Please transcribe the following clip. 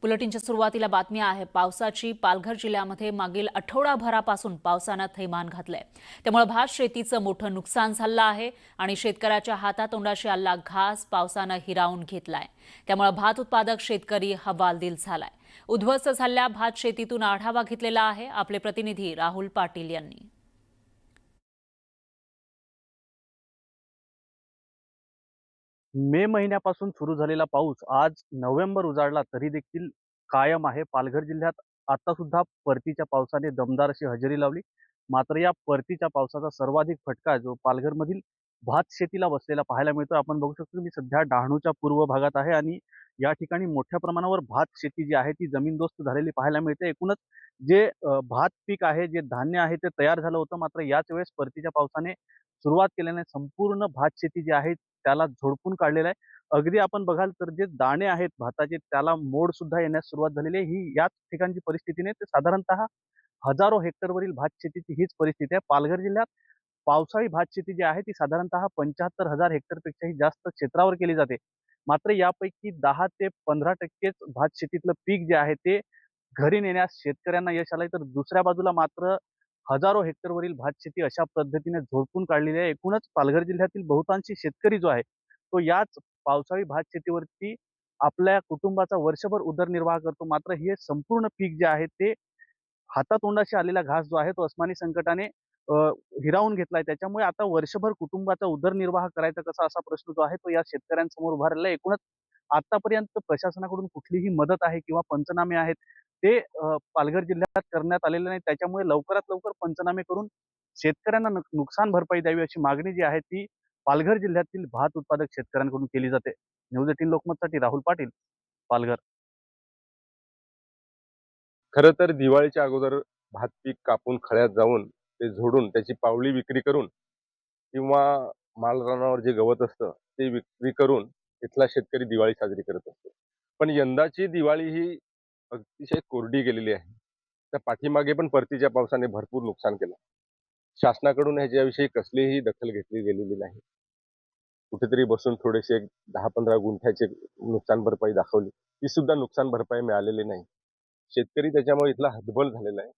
बुलेटिनच्या सुरुवातीला बातमी आहे पावसाची। पालघर जिल्ह्यामध्ये मागील आठवडाभरापासून पावसानं थैमान घातलंय। त्यामुळे भात शेतीचं मोठं नुकसान झालं आहे आणि शेतकऱ्याच्या हातातोंडाशी आलेला घास पावसानं हिरावून घेतलाय। त्यामुळे भात उत्पादक शेतकरी हवालदिल झालाय। उद्ध्वस्त झालेल्या भात शेतीतून आढावा घेतलेला आहे आपले प्रतिनिधी राहुल पाटील यांनी। मे महिन्यापासून सुरू झालेला पाऊस आज नोव्हेंबर उजाडला तरी देखील कायम आहे। पालघर जिल्ह्यात आता सुद्धा परतीच्या पावसाने दमदार अशी हजेरी लावली। मात्र या परतीच्या पावसाचा सर्वाधिक फटका जो पालघरमधील भात शेतीला बसलेला पाहायला मिळतो। आपण बघू शकतो मी सध्या डहाणूच्या पूर्व भागात आहे आणि या ठिकाणी मोठ्या प्रमाणावर भात शेती जी आहे ती जमीनदोस्त झालेली पाहायला मिळते। एकूणच जे भात पीक आहे, जे धान्य आहे ते तयार झालं होतं, मात्र याच वेळेस परतीच्या पावसाने सुरुवात केल्याने संपूर्ण भात शेती जी आहे त्याला झोडपून काढलेलं आहे। अगदी आपण बघाल तर जे दाणे आहेत भाताचे त्याला मोड सुद्धा येण्यास सुरुवात झालेली आहे। ही याच ठिकाणची परिस्थिती नाही तर साधारणतः हजारो हेक्टरवरील भात शेतीची हीच परिस्थिती आहे। पालघर जिल्ह्यात पावसाळी भात शेती जी आहे ती साधारणतः 75,000 हेक्टरपेक्षाही जास्त क्षेत्रावर केली जाते। मात्र यापैकी 10 ते 15% भात शेतीतलं पीक जे आहे ते घरी नेण्यास शेतकऱ्यांना यश आलंय, तर दुसऱ्या बाजूला मात्र हजारो हेक्टरवरील भात शेती अशा पद्धतीने झोडपून काढलेली आहे। एकूणच पालघर जिल्ह्यातील बहुतांशी शेतकरी जो आहे तो याच पावसाळी भात शेतीवरती आपल्या कुटुंबाचा वर्षभर उदरनिर्वाह करतो। मात्र हे संपूर्ण पीक जे आहे ते हातातोंडाशी आलेला घास जो आहे तो अस्मानी संकटाने अ, हिरावून घेतलाय। त्याच्यामुळे आता वर्षभर कुटुंबाचा उदरनिर्वाह करायचा कसा असा प्रश्न जो आहे तो या शेतकऱ्यांसमोर उभा राहिलेला आहे। एकूणच आतापर्यंत प्रशासनाकडून कुठलीही मदत आहे किंवा पंचनामे आहेत ते पालघर जिल्ह्यात करण्यात आलेले नाही। त्याच्यामुळे लवकरात लवकर पंचनामे करून शेतकऱ्यांना नुकसान भरपाई द्यावी अशी मागणी जी आहे ती पालघर जिल्ह्यातील भात उत्पादक शेतकऱ्यांकडून केली जाते। न्यूज 18 लोकमतसाठी राहुल पाटील, पालघर। खरं तर दिवाळीच्या अगोदर भात पीक कापून खळ्यात जाऊन ते झोडून त्याची पावली विक्री करून किंवा माल रानावर जे गवत असतं ते विक्री करून इथला शेतकरी दिवाळी साजरी करत असतो। पण यंदाची दिवाळी ही अतिशय कोरडी गेलेली आहे। त्या पाठीमागे पण परतीच्या पावसाने भरपूर नुकसान केलं। शासनाकडून ह्याच्याविषयी कसलीही दखल घेतली गेलेली नाही। कुठेतरी बसून थोडेसे 10-15 गुंठ्याचे नुकसान भरपाई दाखवली, ती सुद्धा नुकसान भरपाई मिळालेली नाही। शेतकरी त्याच्यामुळे इथला हतबल झालेला आहे।